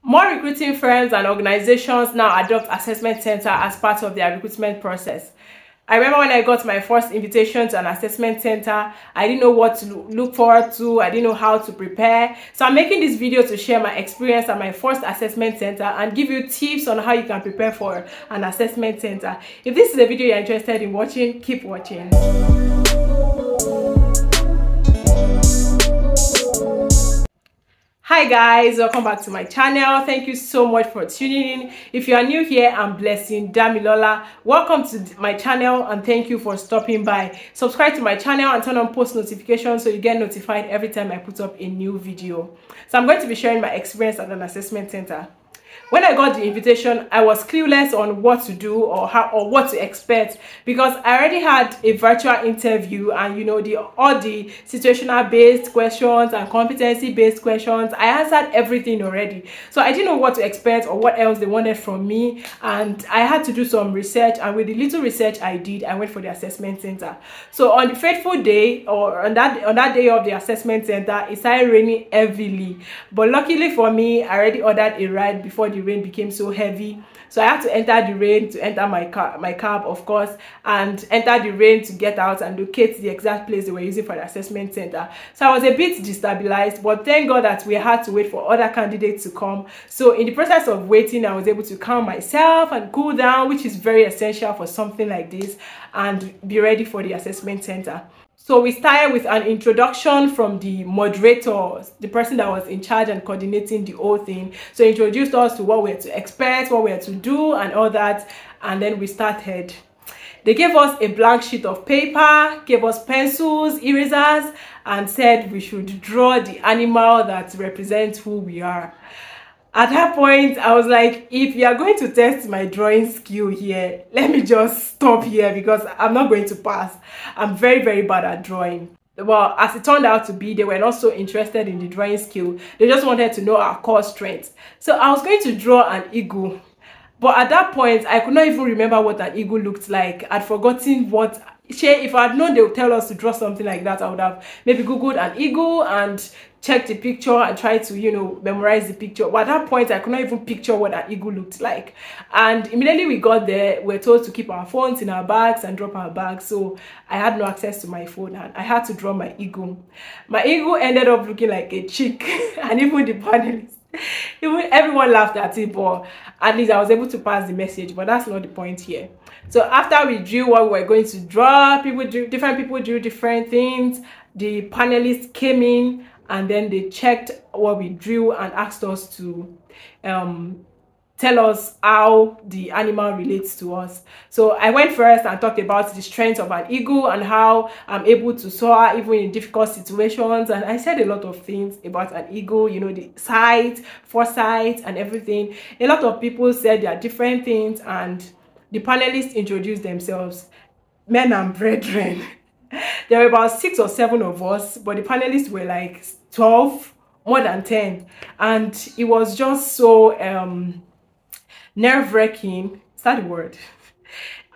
More recruiting firms and organizations now adopt assessment center as part of their recruitment process. I remember when I got my first invitation to an assessment center, I didn't know what to look forward to. I didn't know how to prepare. So I'm making this video to share my experience at my first assessment center and give you tips on how you can prepare for an assessment center. If this is a video you're interested in watching, keep watching. Hi guys, welcome back to my channel. Thank you so much for tuning in. If you are new here, I'm Blessing Damilola. Welcome to my channel and thank you for stopping by. Subscribe to my channel and turn on post notifications so you get notified every time I put up a new video. So I'm going to be sharing my experience at an assessment center. When I got the invitation, I was clueless on what to do or what to expect, because I already had a virtual interview and all the situational based questions and competency based questions. I answered everything already. So I didn't know what to expect or what else they wanted from me, and I had to do some research, and with the little research I did, I went for the assessment center. So on the fateful day, or on that day of the assessment center, it started raining heavily, but luckily for me, I already ordered a ride before the rain became so heavy. So I had to enter the rain to enter my cab, of course, and enter the rain to get out and locate the exact place they were using for the assessment center. So I was a bit destabilized, but thank God that we had to wait for other candidates to come. So in the process of waiting, I was able to calm myself and cool down, which is very essential for something like this, and be ready for the assessment center. So we started with an introduction from the moderator, the person that was in charge and coordinating the whole thing. So he introduced us to what we had to expect, what we had to do and all that. And then we started. They gave us a blank sheet of paper, gave us pencils, erasers, and said we should draw the animal that represents who we are. At that point, I was like, if you are going to test my drawing skill here, let me just stop here, because I'm not going to pass. I'm very, very bad at drawing. Well, as it turned out to be, they were not so interested in the drawing skill. They just wanted to know our core strengths. So I was going to draw an eagle. But at that point, I could not even remember what an eagle looked like. I'd forgotten what... If I had known they would tell us to draw something like that, I would have maybe Googled an eagle and checked the picture and tried to, memorize the picture. But at that point, I could not even picture what an eagle looked like. And immediately we got there, we were told to keep our phones in our bags and drop our bags. So I had no access to my phone and I had to draw my eagle. My eagle ended up looking like a chick, and even the panelists, everyone laughed at it, but at least I was able to pass the message. But that's not the point here. So after we drew what we were going to draw, different people drew different things. The panelists came in and then they checked what we drew and asked us to tell us how the animal relates to us. So I went first and talked about the strength of an eagle and how I'm able to soar even in difficult situations. And I said a lot of things about an eagle, the sight, foresight, and everything. A lot of people said there are different things, and the panelists introduced themselves, men and brethren. There were about 6 or 7 of us, but the panelists were like 12, more than 10. And it was just so nerve-wracking. Is that the word?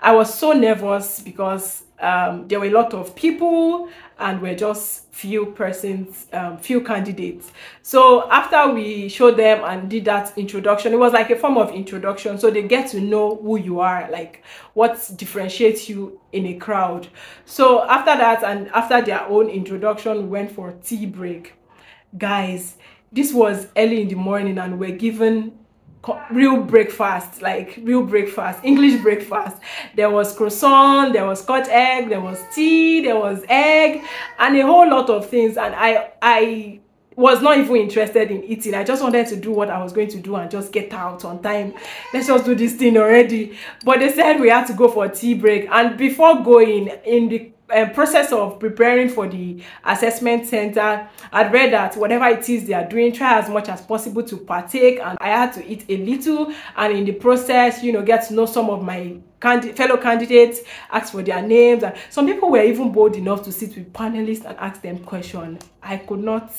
I was so nervous because there were a lot of people and we're just few candidates. So after we showed them and did that introduction, it was like a form of introduction, so they get to know who you are, like what differentiates you in a crowd. So after that, and after their own introduction, we went for tea break. Guys, this was early in the morning and we're given real breakfast, like real breakfast, English breakfast. There was croissant, there was scotch egg, there was tea, there was egg, and a whole lot of things. And I was not even interested in eating. I just wanted to do what I was going to do and just get out on time. Let's just do this thing already. But they said we had to go for a tea break, and before going, in the process of preparing for the assessment center, I'd read that whatever it is they are doing, try as much as possible to partake, and I had to eat a little, and in the process, get to know some of my fellow candidates, ask for their names, and some people were even bold enough to sit with panelists and ask them questions. I could not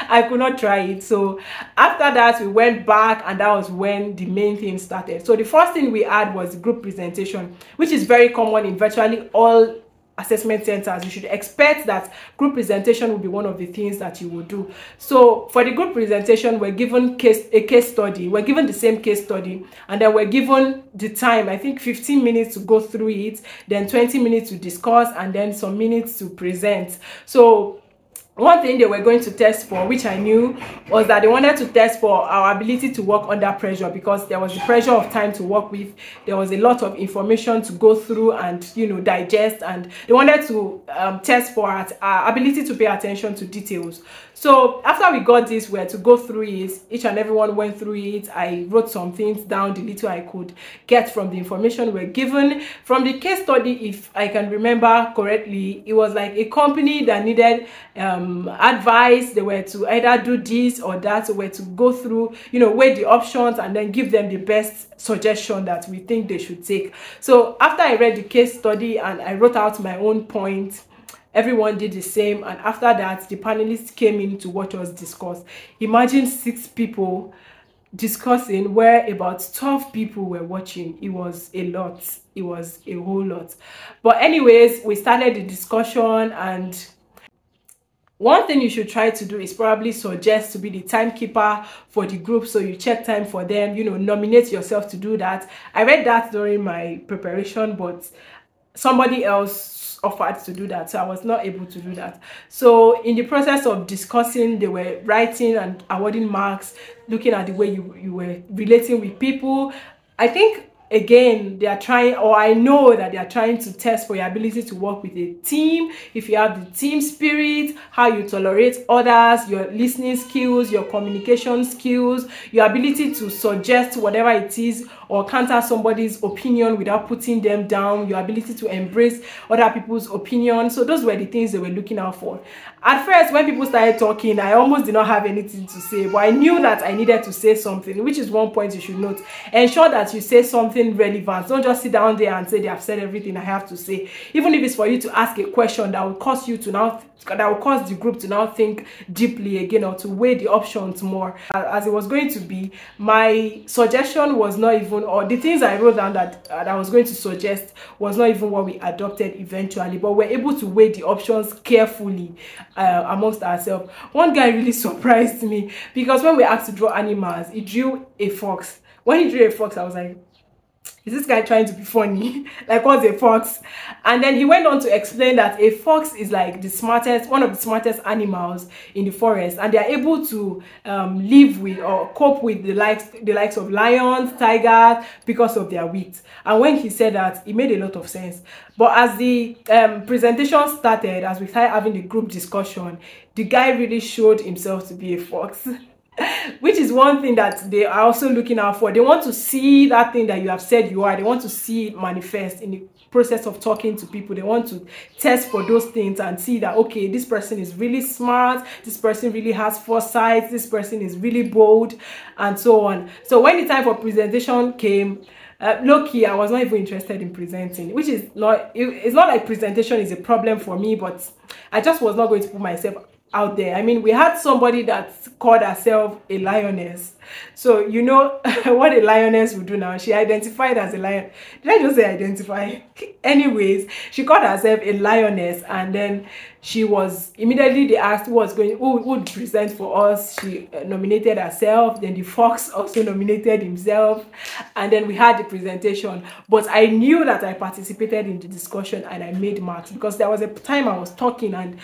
I could not try it. So after that, we went back, and that was when the main thing started. So the first thing we had was the group presentation, which is very common in virtually all assessment centers, you should expect that group presentation will be one of the things that you will do. So for the group presentation, we're given a case study. We're given the same case study, and then we're given the time, I think 15 minutes to go through it, then 20 minutes to discuss, and then some minutes to present. So one thing they were going to test for, which I knew, was that they wanted to test for our ability to work under pressure, because there was the pressure of time to work with. There was a lot of information to go through and, you know, digest, and they wanted to test for our ability to pay attention to details. So after we got this, we had to go through it. Each and everyone went through it. I wrote some things down, the little I could get from the information we're given. From the case study, if I can remember correctly, it was like a company that needed advice. They were to either do this or that, so we were to go through, you know, weigh the options and then give them the best suggestion that we think they should take. So after I read the case study and I wrote out my own points, everyone did the same, and after that the panelists came in to watch us discuss. Imagine 6 people discussing where about 12 people were watching. It was a lot. It was a whole lot. But anyways, we started the discussion, and one thing you should try to do is probably suggest to be the timekeeper for the group, so you check time for them, you know, nominate yourself to do that. I read that during my preparation, but somebody else offered to do that, so I was not able to do that. So in the process of discussing, they were writing and awarding marks, looking at the way you were relating with people. I think again they are trying, or I know that they are trying to test for your ability to work with a team, if you have the team spirit, how you tolerate others, your listening skills, your communication skills, your ability to suggest whatever it is or counter somebody's opinion without putting them down, your ability to embrace other people's opinions. So those were the things they were looking out for. At first, when people started talking, I almost did not have anything to say, but I knew that I needed to say something, which is one point you should note. Ensure that you say something relevant. Don't just sit down there and say they have said everything I have to say. Even if it's for you to ask a question that will cause you to now, that will cause the group to now think deeply again, or to weigh the options more. As it was going to be, my suggestion was not even, or the things I wrote down that I was going to suggest was not even what we adopted eventually, but we're able to weigh the options carefully amongst ourselves. One guy really surprised me, because when we asked to draw animals, he drew a fox. When he drew a fox, I was like, is this guy trying to be funny? Like, what's a fox? And then he went on to explain that a fox is like the smartest, one of the smartest animals in the forest, and they are able to live with or cope with the likes of lions, tigers, because of their wit. And when he said that, it made a lot of sense. But as the presentation started, as we started having the group discussion, the guy really showed himself to be a fox. Which is one thing that they are also looking out for. They want to see that thing that you have said you are. They want to see it manifest in the process of talking to people. They want to test for those things and see that, okay, this person is really smart, this person really has foresight, this person is really bold, and so on. So when the time for presentation came, low-key, I was not even interested in presenting, which is not, it's not like presentation is a problem for me, but I just was not going to put myself out there. I mean, we had somebody that called herself a lioness. So you know what a lioness would do now. She identified as a lion. Did I just say identify? Anyways, she called herself a lioness, and then she was immediately, they asked who would present for us. She nominated herself. Then the fox also nominated himself, and then we had the presentation. But I knew that I participated in the discussion and I made marks, because there was a time I was talking and,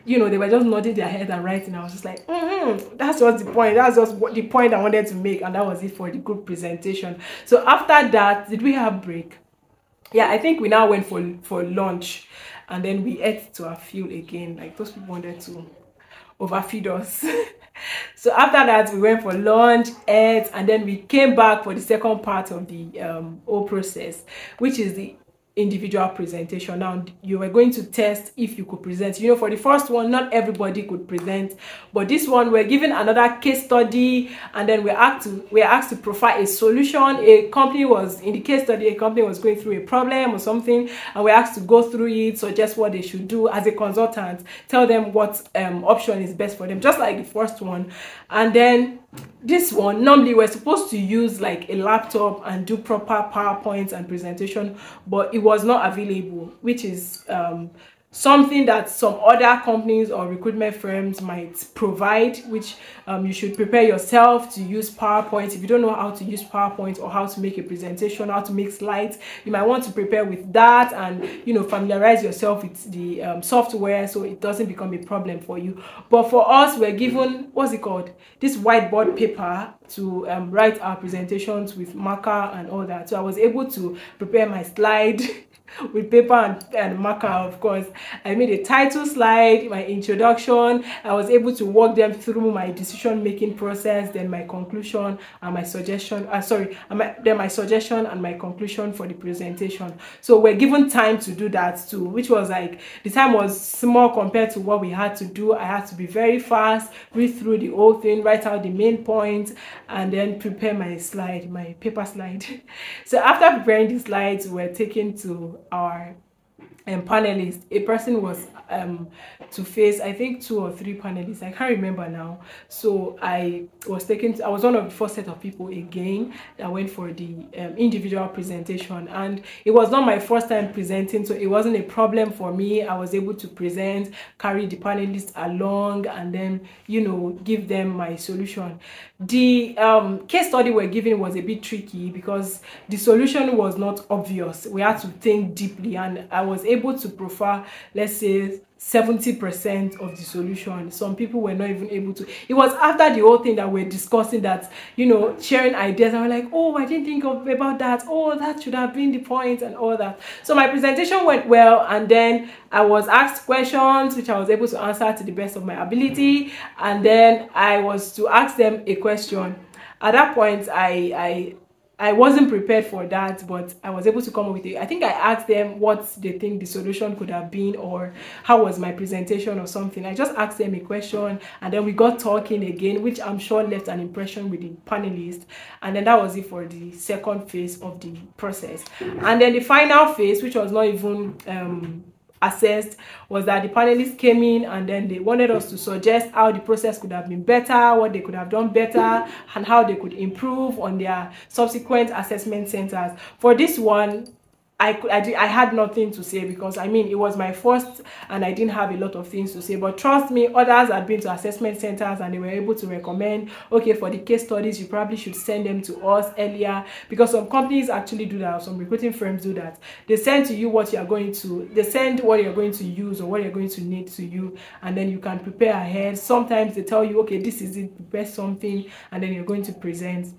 you know, they were just nodding their head and writing. I was just like, that's just the point. That's just what the point I wanted to make. And that was it for the group presentation. So after that, did we have break? Yeah, I think we now went for lunch. And then we ate to our fill again. Like, those people wanted to overfeed us. So after that, we went for lunch, ate, and then we came back for the second part of the whole process, which is the individual presentation. Now you were going to test if you could present. You know, for the first one, not everybody could present, but this one we're given another case study, and then we're asked to provide a solution. A company was, in the case study, a company was going through a problem or something, and we're asked to go through it, suggest what they should do as a consultant, tell them what option is best for them, just like the first one. And then this one, normally we're supposed to use like a laptop and do proper PowerPoint and presentation, but it was not available, which is something that some other companies or recruitment firms might provide, which you should prepare yourself to use PowerPoint. If you don't know how to use PowerPoint or how to make a presentation, how to make slides, you might want to prepare with that and, you know, familiarize yourself with the software so it doesn't become a problem for you. But for us, we're given, what's it called, this whiteboard paper to write our presentations with marker and all that. So I was able to prepare my slide with paper and marker. Of course, I made a title slide, my introduction. I was able to walk them through my decision making process, then my conclusion and my suggestion. Then my suggestion and my conclusion for the presentation. So we're given time to do that too, which was like, the time was small compared to what we had to do. I had to be very fast, read through the whole thing, write out the main points, and then prepare my slide, my paper slide. So after preparing the slides, we're taken to our panelists. A person was to face, I think, 2 or 3 panelists, I can't remember now. So I was one of the first set of people again that went for the individual presentation, and it was not my first time presenting, so it wasn't a problem for me. I was able to present, carry the panelists along, and then, you know, give them my solution. The case study we're giving was a bit tricky because the solution was not obvious. We had to think deeply, and I was able to proffer, let's say, 70% of the solution. Some people were not even able to. It was after the whole thing that we're discussing that, you know, sharing ideas, and we're like, oh, I didn't think about that. Oh, that should have been the point and all that. So my presentation went well, and then I was asked questions which I was able to answer to the best of my ability, and then I was to ask them a question. At that point, I wasn't prepared for that, but I was able to come up with it. I think I asked them what they think the solution could have been, or how was my presentation or something. I just asked them a question, and then we got talking again, which I'm sure left an impression with the panelists. And then that was it for the second phase of the process. And then the final phase, which was not even assessed, was that the panelists came in and then they wanted us to suggest how the process could have been better, what they could have done better, and how they could improve on their subsequent assessment centers. For this one, I had nothing to say, because I mean, it was my first and I didn't have a lot of things to say. But trust me, others had been to assessment centers and they were able to recommend, okay, for the case studies, you probably should send them to us earlier, because some companies actually do that, some recruiting firms do that. They send to you what you're going to, they send what you're going to use or what you're going to need to you, and then you can prepare ahead. Sometimes they tell you, okay, this is it, prepare something, and then you're going to present.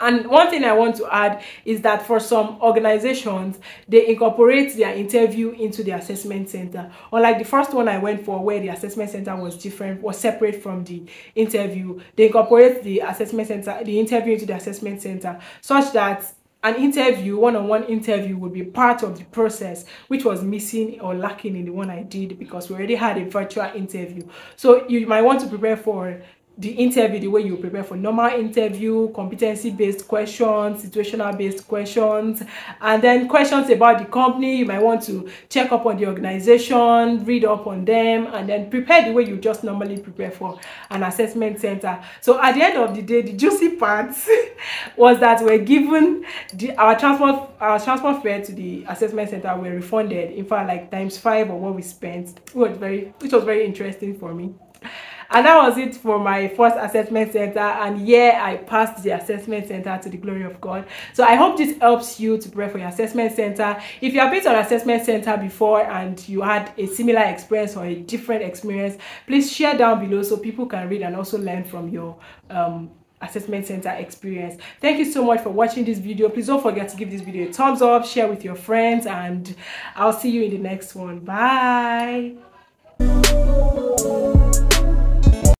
And one thing I want to add is that for some organizations, they incorporate their interview into the assessment center. Unlike the first one I went for, where the assessment center was different, was separate from the interview, they incorporate the assessment center, the interview into the assessment center, such that an interview, one-on-one interview, would be part of the process, which was missing or lacking in the one I did, because we already had a virtual interview. So you might want to prepare for the interview the way you prepare for normal interview: competency-based questions, situational-based questions, and then questions about the company. You might want to check up on the organization, read up on them, and then prepare the way you just normally prepare for an assessment center. So at the end of the day, the juicy part was that we're given our transport fare to the assessment center were refunded, in fact, like ×5 of what we spent, which was very interesting for me. And that was it for my first assessment center, and yeah, I passed the assessment center to the glory of God. So I hope this helps you to prepare for your assessment center. If you have been to an assessment center before and you had a similar experience or a different experience, please share down below so people can read and also learn from your assessment center experience. Thank you so much for watching this video. Please don't forget to give this video a thumbs up, share with your friends, and I'll see you in the next one. Bye.